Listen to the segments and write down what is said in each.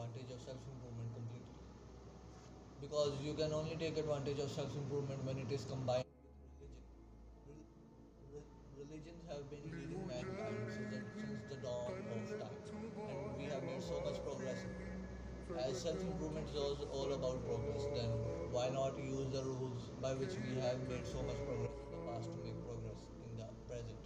advantage of self-improvement completely. Because you can only take advantage of self-improvement when it is combined with religion. Religions have been leading mankind since the dawn of time, and we have made so much progress. As self-improvement is also all about progress, then why not use the rules by which we have made so much progress in the past to make progress in the present?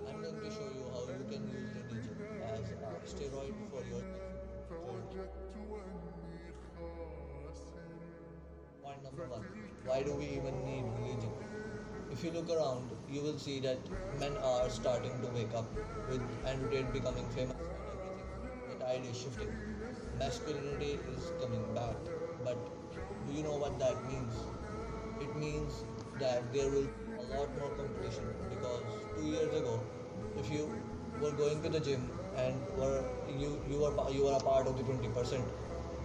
I'm going to show you how you can use religion as a steroid for your self-improvement journey. Point number one: why do we even need religion? If you look around, you will see that men are starting to wake up with and becoming famous and everything. The tide is shifting. Masculinity is coming back. But do you know what that means? It means that there will be a lot more competition because 2 years ago, if you were going to the gym and you were a part of the 20%,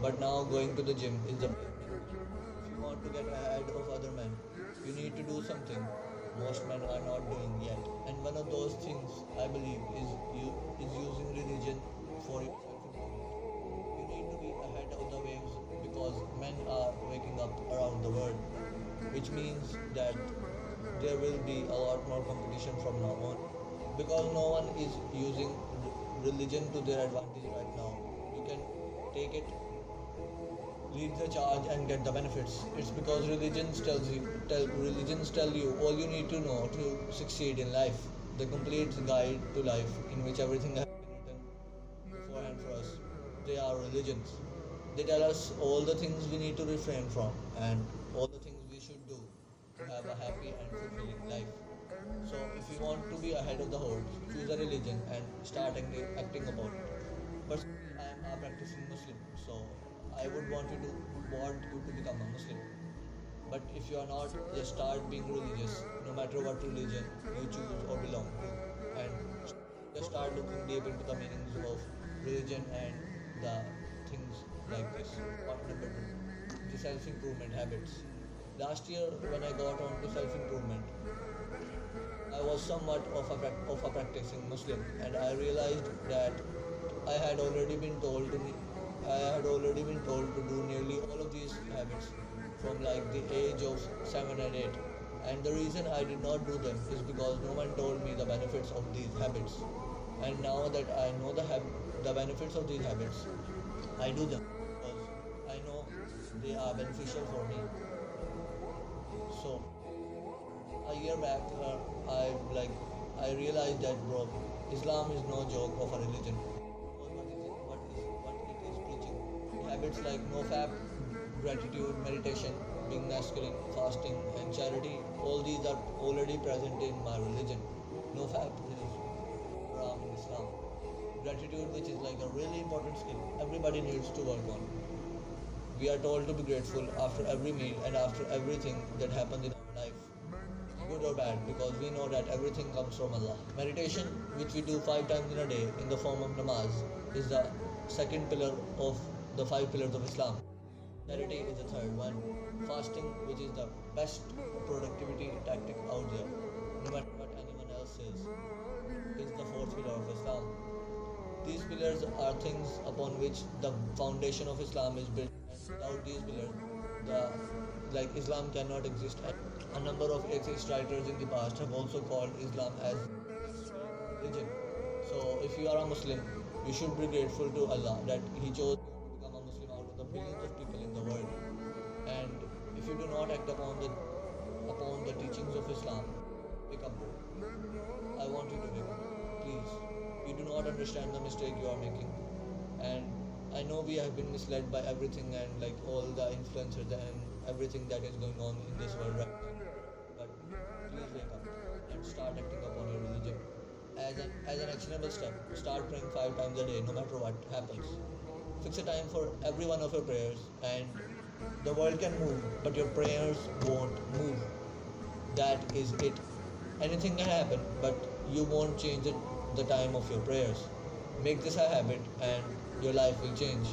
but now going to the gym is the bare minimum. If you want to get ahead of other men, you need to do something most men are not doing yet. And one of those things I believe is using religion for your self-improvement. You need to be ahead of the waves because men are waking up around the world, which means that there will be a lot more competition from now on. Because no one is using religion to their advantage right now. You can take it, lead the charge and get the benefits. It's because religions tell you all you need to know to succeed in life. The complete guide to life in which everything has been written beforehand for us. They are religions. They tell us all the things we need to refrain from and all the things we should do to have a happy and fulfilling life. So if you want to be ahead of the horde, choose a religion and start acting about it. Personally, I am a practicing Muslim, so I would want you to become a Muslim. But if you are not, just start being religious, no matter what religion you choose or belong to, and just start looking deep into the meanings of religion and the things like this. Point number two: the self-improvement habits. Last year, when I got on to self-improvement, I was somewhat of a practicing Muslim, and I realized that I had already been told to I had already been told to do nearly all of these habits from like the age of 7 and 8. And the reason I did not do them is because no one told me the benefits of these habits. And now that I know the benefits of these habits, I do them because I know they are beneficial for me. So a year back, I realized that bro, Islam is no joke of a religion. Because what it is preaching. The habits like no fap, gratitude, meditation, being masculine, fasting, and charity. All these are already present in my religion. No fap is haram in Islam. Gratitude, which is like a really important skill, everybody needs to work on. We are told to be grateful after every meal and after everything that happens in our life, good or bad, because we know that everything comes from Allah. Meditation, which we do 5 times in a day in the form of namaz, is the second pillar of the 5 pillars of Islam. Charity is the third one. Fasting, which is the best productivity tactic out there, no matter what anyone else says, is the fourth pillar of Islam. These pillars are things upon which the foundation of Islam is built, and without these pillars, the Islam cannot exist. A number of atheist writers in the past have also called Islam as extreme religion. So, if you are a Muslim, you should be grateful to Allah that He chose you to become a Muslim out of the billions of people in the world. And if you do not act upon the teachings of Islam, wake up, bro. I want you to wake up, please. You do not understand the mistake you are making, and I know we have been misled by everything and like all the influencers and everything that is going on in this world right now. But please wake up and start acting upon your religion. As an actionable step, start praying 5 times a day, no matter what happens. Fix a time for every one of your prayers, and the world can move, but your prayers won't move. That is it. Anything can happen, but you won't change the time of your prayers. Make this a habit, and your life will change.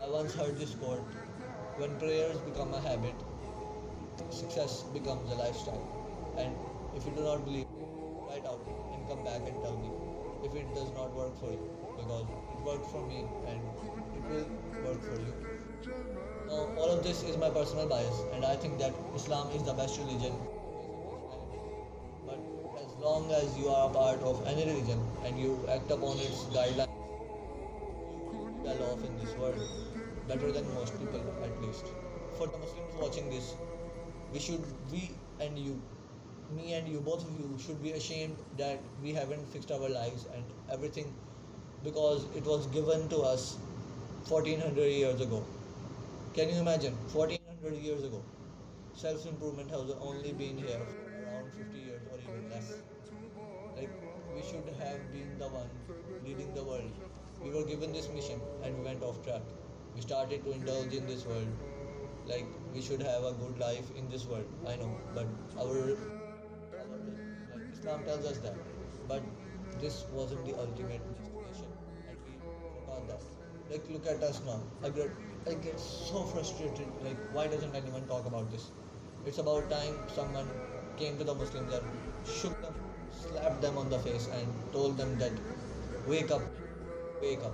I once heard this quote: when prayers become a habit, success becomes a lifestyle. And if you do not believe, write out and come back and tell me. if it does not work for you, because it worked for me and it will work for you. Now, all of this is my personal bias, and I think that Islam is the best religion on the face of this planet. But as long as you are a part of any religion and you act upon its guidelines, you will be well off in this world, better than most people at least. For the Muslims watching this, we and you, me and you, both of you should be ashamed that we haven't fixed our lives and everything because it was given to us 1400 years ago. Can you imagine? 1400 years ago. Self improvement has only been here for around 50 years or even less. Like, we should have been the ones leading the world. We were given this mission and we went off track. We started to indulge in this world. Like, we should have a good life in this world. I know, but our like Islam tells us that. But this wasn't the ultimate destination, and we forgot that. Like, look at us now. I get so frustrated. Like, why doesn't anyone talk about this? It's about time someone came to the Muslims and shook them, slapped them on the face, and told them that, wake up, wake up.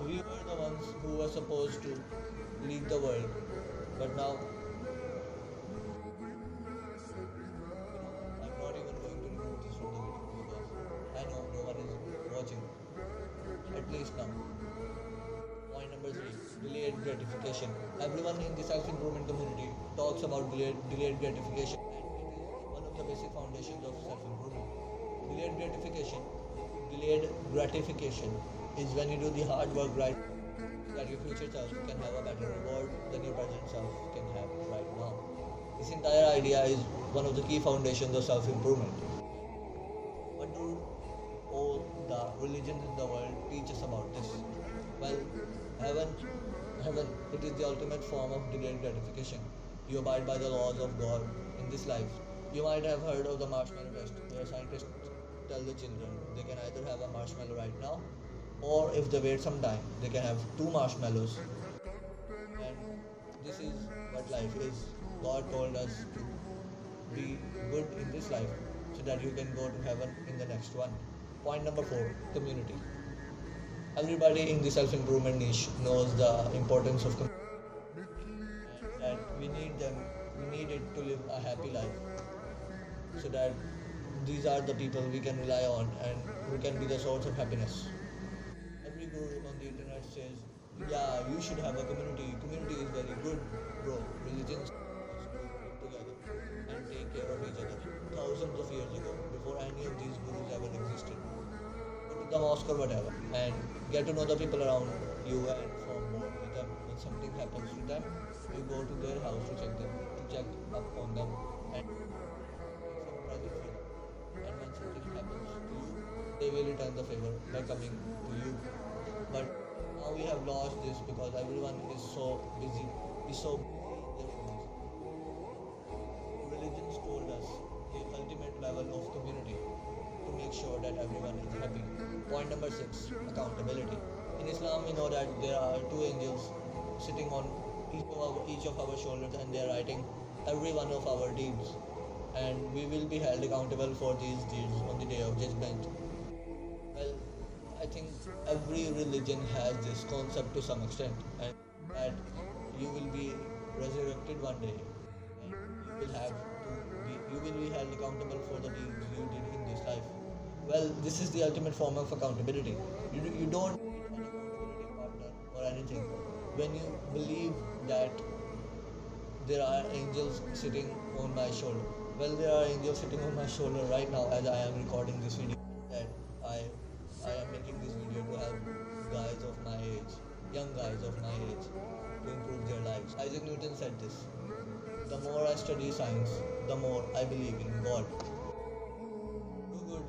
We were the ones who were supposed to lead the world, but now, I'm not even going to remove this from the video because I know no one is watching, at least now. Point number three, delayed gratification. Everyone in the self improvement community talks about delayed gratification, and it is one of the basic foundations of self improvement. Delayed gratification, delayed gratification is when you do the hard work right now so that your future self can have a better reward than your present self can have right now. This entire idea is one of the key foundations of self improvement. And what do all the religions in the world teach us about this? Well, heaven, heaven, it is the ultimate form of delayed gratification. You abide by the laws of God in this life. You might have heard of the marshmallow test, where scientists tell the children they can either have a marshmallow right now, or if they wait some time, they can have two marshmallows. And this is what life is. God told us to be good in this life so that you can go to heaven in the next one. Point number four, community. Everybody in the self improvement niche knows the importance of community and that we need it to live a happy life so that these are the people we can rely on and who can be the source of happiness. Every guru on the internet says, yeah, you should have a community. Community is very good, bro. Religions taught us to live together and take care of each other thousands of years ago, before any of these gurus ever existed. Go to the mosque or whatever and get to know the people around you and form bond with them. When something happens to them, you go to their house to check up on them and make some present for them. And when something happens to you, they will return the favor by coming to you. But now we have lost this because everyone is so busy in their phones. Religions told us the ultimate level of community to make sure that everyone is happy. Point number six, accountability. In Islam, we know that there are two angels sitting on each of our shoulders and they are writing every one of our deeds. And we will be held accountable for these deeds on the day of judgment. Well, I think every religion has this concept to some extent, and that you will be resurrected one day, and you will be held accountable for the deeds you did in this life. Well, this is the ultimate form of accountability. You don't need an accountability partner or anything. When you believe that there are angels sitting on my shoulder. Well, there are angels sitting on my shoulder right now as I am recording this video. That I I am making this video to help guys of my age, young guys of my age, to improve their lives. Isaac Newton said this: the more I study science, the more I believe in God. Do good,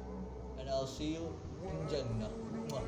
and I'll see you in Jannah. Mwah.